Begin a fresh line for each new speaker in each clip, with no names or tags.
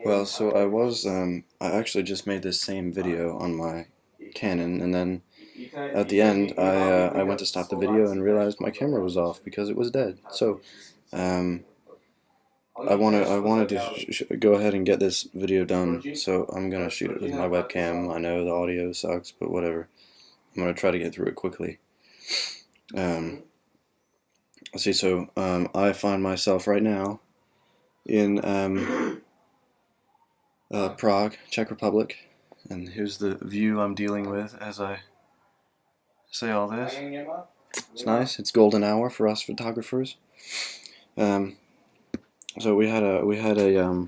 Well, so I actually just made this same video on my Canon, and then at the end, I went to stop the video and realized my camera was off because it was dead. So, um, I wanted to go ahead and get this video done, so I'm gonna shoot it with my webcam. I know the audio sucks, but whatever. I'm gonna try to get through it quickly. Let's see, I find myself right now in Prague, Czech Republic, and here's the view I'm dealing with as I say all this. It's nice. It's golden hour for us photographers. So we had a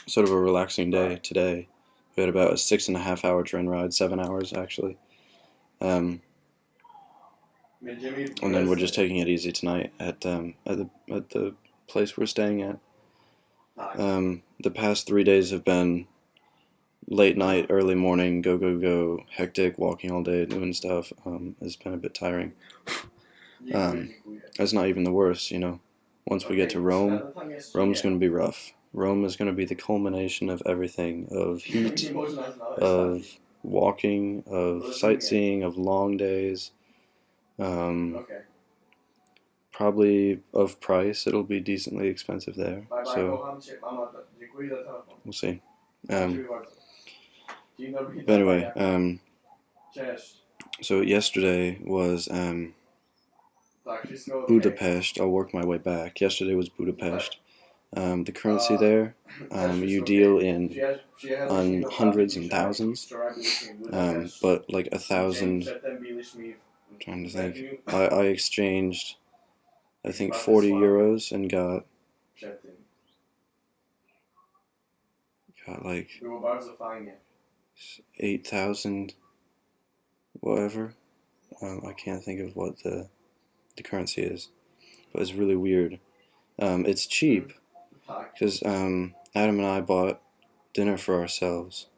sort of a relaxing day today. We had about a 6.5 hour train ride, 7 hours actually. And then we're just taking it easy tonight at the place we're staying at. The past 3 days have been late night, early morning, go, hectic, walking all day, doing stuff. It's been a bit tiring. That's not even the worst, you know. Once we get to Rome, Rome's going to be rough. Rome is going to be the culmination of everything, of heat, of walking, of sightseeing, of long days. Probably of price, it'll be decently expensive there. So we'll see. But anyway, so yesterday was Budapest. I'll work my way back. Yesterday was Budapest. The currency there, you deal on hundreds and thousands, but like 1,000. I'm trying to think. I exchanged, I think, 40 euros and got like 8,000 whatever. I can't think of what the currency is, but it's really weird. It's cheap because Adam and I bought dinner for ourselves.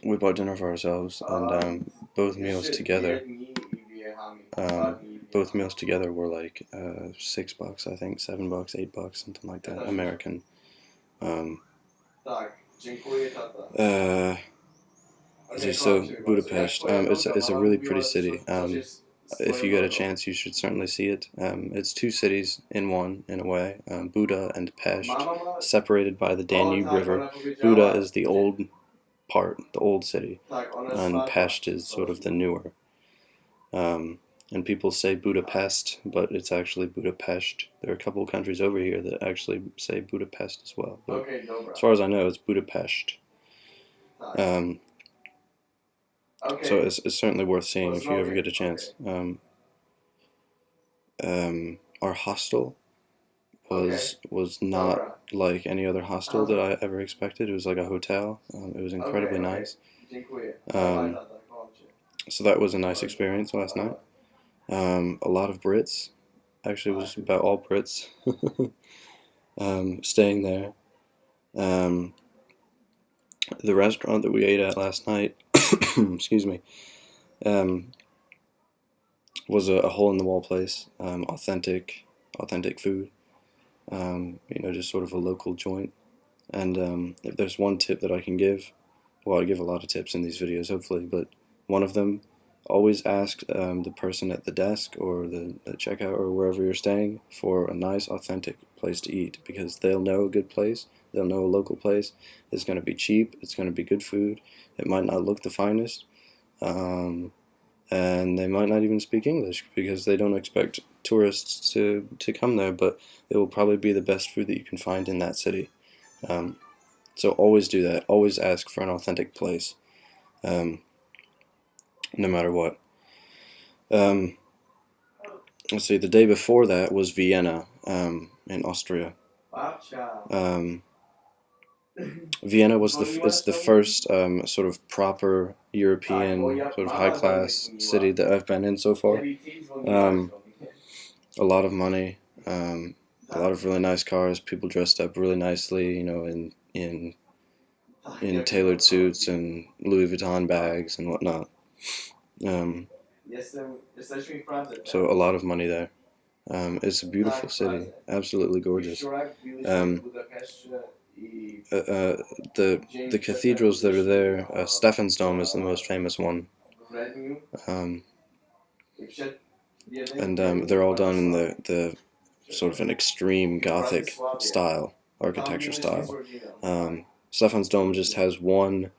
We bought dinner for ourselves, and both meals together were like $6, I think, $7, $8, something like that, American. So Budapest, it's a really pretty city. If you get a chance, you should certainly see it. It's two cities in one, in a way. Buda and Pest, separated by the Danube River. Buda is the old part, the old city, and Pest is sort of the newer. And people say Budapest, but it's actually Budapest. There are a couple of countries over here that actually say Budapest as well. But as far as I know, it's Budapest. So it's certainly worth seeing if you ever get a chance. Our hostel was not like any other hostel that I ever expected. It was like a hotel. It was incredibly nice. So that was a nice experience last night. A lot of Brits. Actually, it was about all Brits staying there. The restaurant that we ate at last night, excuse me, was a hole-in-the-wall place. Authentic food. Just sort of a local joint. And if there's one tip that I can give, well, I give a lot of tips in these videos, hopefully, but one of them, always ask the person at the desk or the checkout or wherever you're staying for a nice, authentic place to eat, because they'll know a good place, they'll know a local place, it's going to be cheap, it's going to be good food, it might not look the finest, and they might not even speak English because they don't expect tourists to come there, but it will probably be the best food that you can find in that city. So always do that, always ask for an authentic place. No matter what. Let's see, the day before that was Vienna, in Austria. Vienna was the first sort of proper European, sort of high-class city that I've been in so far. A lot of money, a lot of really nice cars, people dressed up really nicely, in tailored suits and Louis Vuitton bags and whatnot. So a lot of money there. It's a beautiful city, absolutely gorgeous. Um, uh, uh, the cathedrals that are there, Stephen's Dome is the most famous one, um, and they're all done in the sort of an extreme Gothic style, architecture style. Stephen's Dome just has one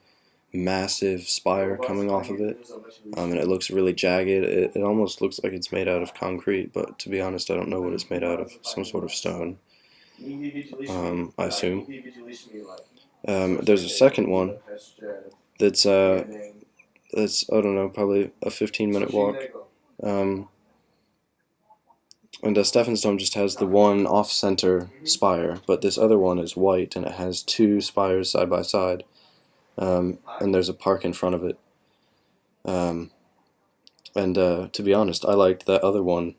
massive spire coming off of it, and it looks really jagged. It almost looks like it's made out of concrete, but to be honest, I don't know what it's made out of. Some sort of stone, I assume. There's a second one that's I don't know, probably a 15-minute walk. And Stephen's Dome just has the one off-center spire, but this other one is white, and it has two spires side by side, and there's a park in front of it. To be honest, I liked that other one,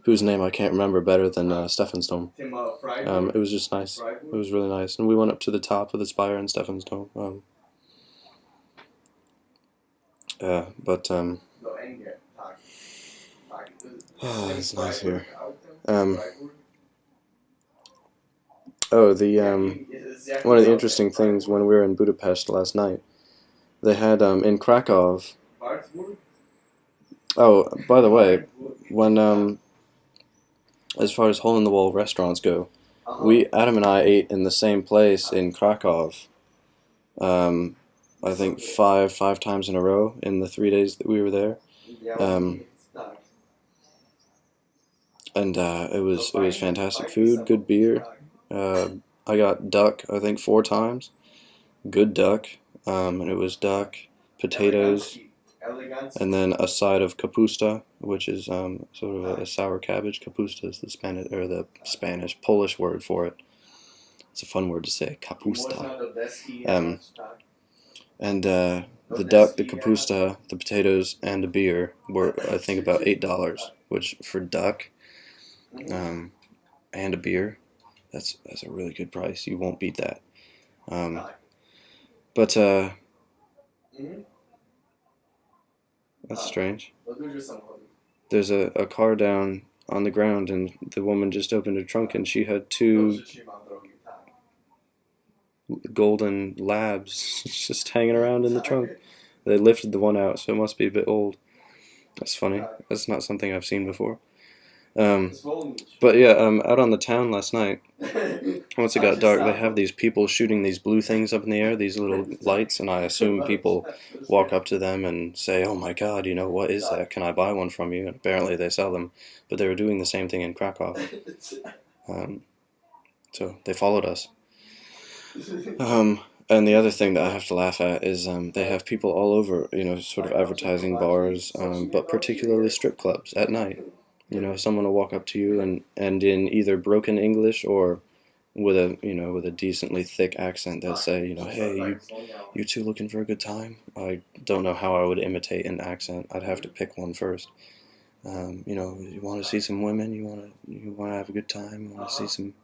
whose name I can't remember, better than Stephen's Dome. It was just nice. It was really nice, and we went up to the top of the spire in Stephen's Dome. It's nice here. One of the interesting things when we were in Budapest last night, they had in Krakow. Oh, by the way, when as far as hole-in-the-wall restaurants go, Adam and I ate in the same place in Krakow. I think five times in a row in the 3 days that we were there. It was fantastic food, good beer. I got duck, I think 4 times. Good duck, and it was duck, potatoes, and then a side of kapusta, which is sort of a sour cabbage. Kapusta is the Polish word for it. It's a fun word to say, kapusta. The duck, the kapusta, the potatoes, and the beer were, I think, about $8, which for duck and a beer, that's a really good price. You won't beat that. That's strange. There's a car down on the ground, and the woman just opened her trunk, and she had 2 golden labs just hanging around in the trunk. They lifted the one out, so it must be a bit old. That's funny. That's not something I've seen before. But yeah, out on the town last night, once it got dark, they have these people shooting these blue things up in the air, these little lights, and I assume people walk up to them and say, "Oh my God, you know, what is that? Can I buy one from you?" And apparently they sell them, but they were doing the same thing in Krakow. So they followed us. And the other thing that I have to laugh at is they have people all over, you know, sort of advertising bars, but particularly strip clubs at night. You know, someone will walk up to you and in either broken English or with a decently thick accent, they'll say, you know, "Hey, you two looking for a good time?" I don't know how I would imitate an accent. I'd have to pick one first. You know, you want to see some women? You want to have a good time? You want to see some?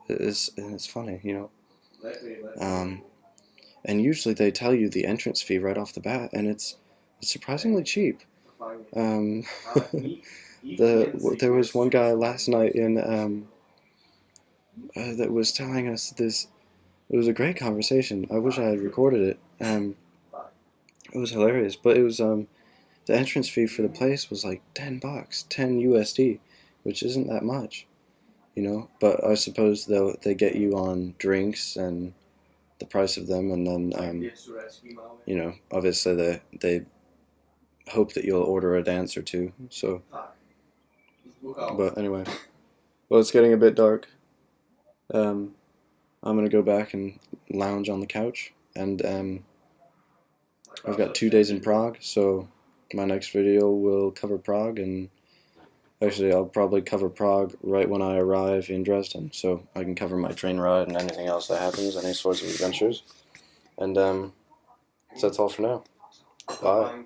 It's funny, you know. And usually they tell you the entrance fee right off the bat, and it's surprisingly cheap. There was one guy last night that was telling us this. It was a great conversation. I wish I had recorded it. It was hilarious, but it was the entrance fee for the place was like $10, 10 USD, which isn't that much, you know. But I suppose they get you on drinks and the price of them, and then you know, obviously they hope that you'll order a dance or two. So. But anyway, well, it's getting a bit dark. I'm gonna go back and lounge on the couch, and I've got 2 days in Prague, so my next video will cover Prague, and actually I'll probably cover Prague right when I arrive in Dresden, so I can cover my train ride and anything else that happens, any sorts of adventures. And so that's all for now. Bye.